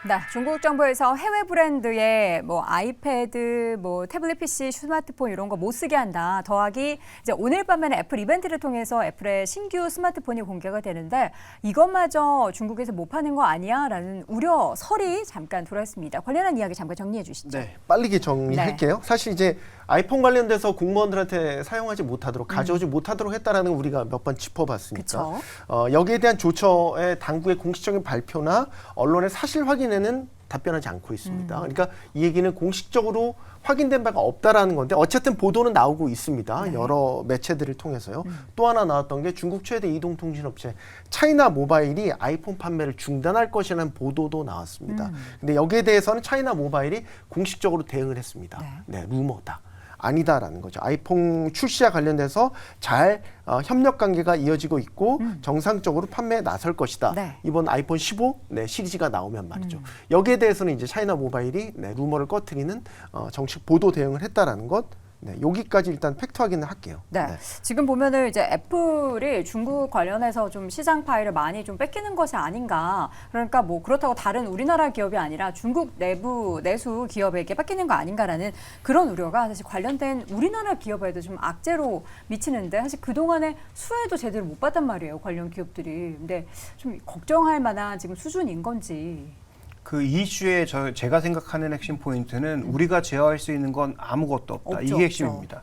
네, 중국 정부에서 해외 브랜드의 뭐 아이패드, 뭐 태블릿 PC, 스마트폰 이런 거 못 쓰게 한다. 더하기 이제 오늘 밤에는 애플 이벤트를 통해서 애플의 신규 스마트폰이 공개가 되는데 이것마저 중국에서 못 파는 거 아니야라는 우려설이 잠깐 돌았습니다. 관련한 이야기 잠깐 정리해 주시죠. 네, 빠르게 정리할게요. 사실 이제 아이폰 관련돼서 공무원들한테 사용하지 못하도록 가져오지 못하도록 했다라는 걸 우리가 몇 번 짚어봤으니까 여기에 대한 조처의 당국의 공식적인 발표나 언론의 사실 확인에는 답변하지 않고 있습니다. 그러니까 이 얘기는 공식적으로 확인된 바가 없다라는 건데 어쨌든 보도는 나오고 있습니다. 네. 여러 매체들을 통해서요. 또 하나 나왔던 게 중국 최대 이동통신업체 차이나 모바일이 아이폰 판매를 중단할 것이라는 보도도 나왔습니다. 근데 여기에 대해서는 차이나 모바일이 공식적으로 대응을 했습니다. 네, 루머다. 아니다라는 거죠. 아이폰 출시와 관련돼서 잘 협력 관계가 이어지고 있고 정상적으로 판매에 나설 것이다. 네. 이번 아이폰 15 시리즈가 나오면 말이죠. 여기에 대해서는 이제 차이나 모바일이 루머를 꺼트리는 정식 보도 대응을 했다라는 것. 네, 여기까지 일단 팩트 확인을 할게요. 네. 지금 보면은 이제 애플이 중국 관련해서 좀 시장 파일을 많이 좀 뺏기는 것이 아닌가. 그러니까 뭐 그렇다고 다른 우리나라 기업이 아니라 중국 내수 기업에게 뺏기는 거 아닌가라는 그런 우려가 사실 관련된 우리나라 기업에도 좀 악재로 미치는데 사실 그동안에 수혜도 제대로 못 받단 말이에요. 관련 기업들이. 근데 좀 걱정할 만한 지금 수준인 건지. 그 이슈의 제가 생각하는 핵심 포인트는 우리가 제어할 수 있는 건 아무것도 없다. 없죠, 이게 핵심입니다.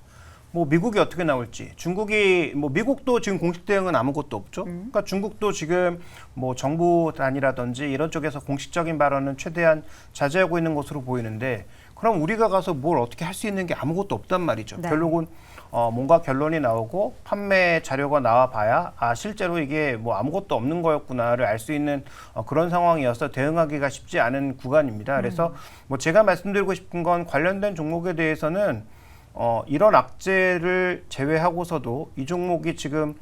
뭐 미국이 어떻게 나올지, 중국이 뭐 미국도 지금 공식 대응은 아무것도 없죠. 그러니까 중국도 지금 뭐 정부 단위라든지 이런 쪽에서 공식적인 발언은 최대한 자제하고 있는 것으로 보이는데, 그럼 우리가 가서 뭘 어떻게 할 수 있는 게 아무것도 없단 말이죠. 네. 결국은 뭔가 결론이 나오고 판매 자료가 나와봐야 실제로 이게 뭐 아무것도 없는 거였구나를 알 수 있는 그런 상황이어서 대응하기가 쉽지 않은 구간입니다. 그래서 뭐 제가 말씀드리고 싶은 건 관련된 종목에 대해서는 이런 악재를 제외하고서도 이 종목이 지금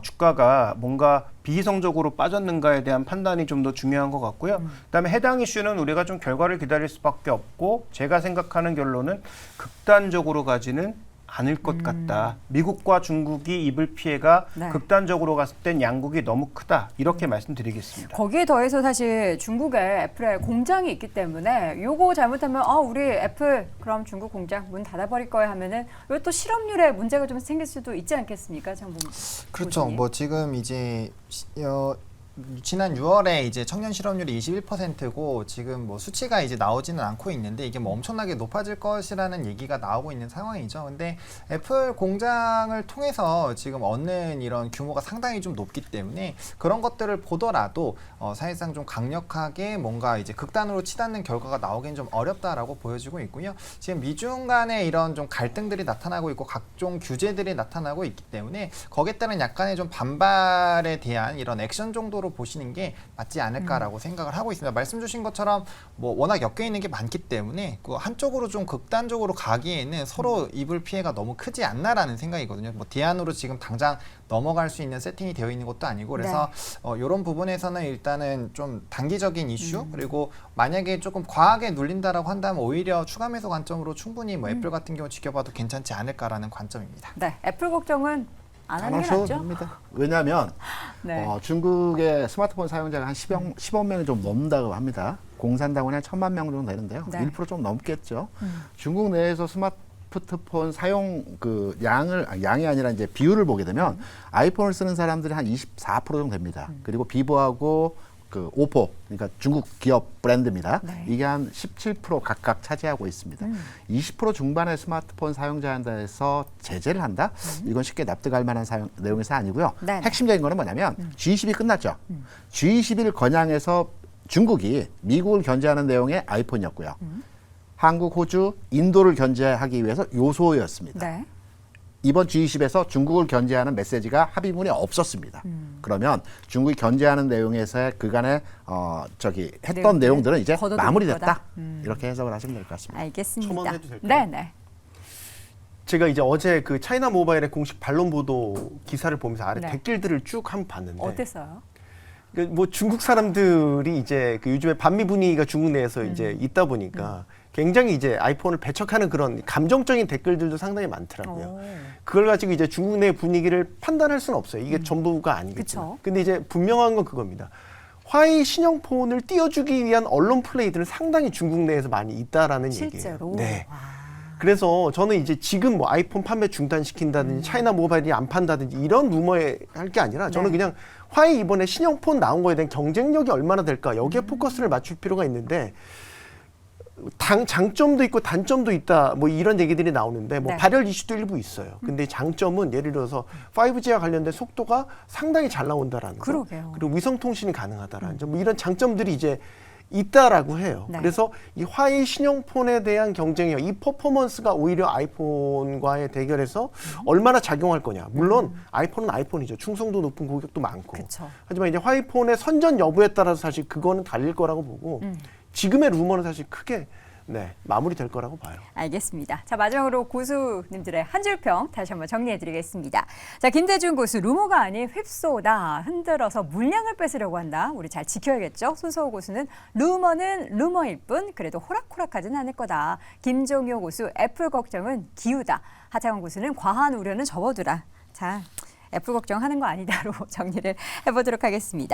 주가가 뭔가 비이성적으로 빠졌는가에 대한 판단이 좀 더 중요한 것 같고요. 그다음에 해당 이슈는 우리가 좀 결과를 기다릴 수밖에 없고, 제가 생각하는 결론은 극단적으로 가지는 않을 것 같다. 미국과 중국이 입을 피해가 극단적으로 갔을 땐 양국이 너무 크다. 이렇게 말씀드리겠습니다. 거기에 더해서 사실 중국에 애플에 공장이 있기 때문에 요거 잘못하면 우리 애플 그럼 중국 공장 문 닫아버릴 거야 하면은 이것도 실업률에 문제가 좀 생길 수도 있지 않겠습니까, 장본? 그렇죠. 뭐 지금 이제 지난 6월에 이제 청년 실업률이 21%고 지금 뭐 수치가 이제 나오지는 않고 있는데 이게 뭐 엄청나게 높아질 것이라는 얘기가 나오고 있는 상황이죠. 근데 애플 공장을 통해서 지금 얻는 이런 규모가 상당히 좀 높기 때문에 그런 것들을 보더라도 사실상 좀 강력하게 뭔가 이제 극단으로 치닫는 결과가 나오기는 좀 어렵다라고 보여지고 있고요. 지금 미중 간에 이런 좀 갈등들이 나타나고 있고 각종 규제들이 나타나고 있기 때문에 거기에 따른 약간의 좀 반발에 대한 이런 액션 정도로 보시는 게 맞지 않을까라고 생각을 하고 있습니다. 말씀 주신 것처럼 뭐 워낙 엮여 있는 게 많기 때문에 그 한쪽으로 좀 극단적으로 가기에는 서로 입을 피해가 너무 크지 않나라는 생각이거든요. 뭐 대안으로 지금 당장 넘어갈 수 있는 세팅이 되어 있는 것도 아니고 그래서 이런 부분에서는 일단은 좀 단기적인 이슈 그리고 만약에 조금 과하게 눌린다라고 한다면 오히려 추가 매수 관점으로 충분히 뭐 애플 같은 경우 지켜봐도 괜찮지 않을까라는 관점입니다. 네, 애플 걱정은 안 하는 게 낫죠? 합니다. 왜냐하면 중국의 스마트폰 사용자가 한 10억 명이 좀 넘는다고 합니다. 공산당원이 한 1,000만 명 정도 되는데요. 1% 좀 넘겠죠. 중국 내에서 스마트폰 사용 그 양이 아니라 이제 비율을 보게 되면 아이폰을 쓰는 사람들이 한 24% 정도 됩니다. 그리고 비보하고 그 오포, 그러니까 중국 기업 브랜드입니다. 이게 한 17% 각각 차지하고 있습니다. 20% 중반의 스마트폰 사용자한테서 제재를 한다? 이건 쉽게 납득할 만한 내용에서 아니고요. 핵심적인 거는 뭐냐면 G20이 끝났죠. G21 건양에서 중국이 미국을 견제하는 내용의 아이폰이었고요. 한국, 호주, 인도를 견제하기 위해서 요소였습니다. 이번 G20에서 중국을 견제하는 메시지가 합의문에 없었습니다. 그러면 중국이 견제하는 내용에서의 그간의 했던 내용들은 이제 마무리됐다. 이렇게 해석을 하시면 될 것 같습니다. 알겠습니다. 첨언해도 될까요? 네. 제가 이제 어제 그 차이나 모바일의 공식 반론 보도 기사를 보면서 아래 댓글들을 쭉 한번 봤는데 어땠어요? 뭐 중국 사람들이 이제 그 요즘에 반미 분위기가 중국 내에서 이제 있다 보니까 굉장히 이제 아이폰을 배척하는 그런 감정적인 댓글들도 상당히 많더라고요. 그걸 가지고 이제 중국 내 분위기를 판단할 수는 없어요. 이게 전부가 아니겠죠. 근데 이제 분명한 건 그겁니다. 화웨이 신형폰을 띄워주기 위한 언론 플레이들은 상당히 중국 내에서 많이 있다라는 실제로. 얘기예요. 네. 와. 그래서 저는 이제 지금 뭐 아이폰 판매 중단시킨다든지 차이나 모바일이 안 판다든지 이런 루머에 할 게 아니라 저는 네. 그냥 화웨이 이번에 신형폰 나온 거에 대한 경쟁력이 얼마나 될까 여기에 포커스를 맞출 필요가 있는데 장점도 있고 단점도 있다 뭐 이런 얘기들이 나오는데 뭐 네. 발열 이슈도 일부 있어요. 근데 장점은 예를 들어서 5G와 관련된 속도가 상당히 잘 나온다라는 거. 그러게요. 그리고 위성 통신이 가능하다라는 점. 뭐 이런 장점들이 이제 있다라고 해요. 네. 그래서 이 화웨이 신형폰에 대한 경쟁력, 이 퍼포먼스가 오히려 아이폰과의 대결에서 얼마나 작용할 거냐. 물론 아이폰은 아이폰이죠. 충성도 높은 고객도 많고. 그쵸. 하지만 이제 화웨이폰의 선전 여부에 따라서 사실 그거는 달릴 거라고 보고 지금의 루머는 사실 크게 마무리될 거라고 봐요. 알겠습니다. 자, 마지막으로 고수님들의 한 줄평 다시 한번 정리해드리겠습니다. 자, 김대중 고수 루머가 아닌 휩쏘다 흔들어서 물량을 뺏으려고 한다. 우리 잘 지켜야겠죠. 손석호 고수는 루머는 루머일 뿐 그래도 호락호락하진 않을 거다. 김종효 고수 애플 걱정은 기우다. 하창원 고수는 과한 우려는 접어두라. 자, 애플 걱정하는 거 아니다로 정리를 해보도록 하겠습니다.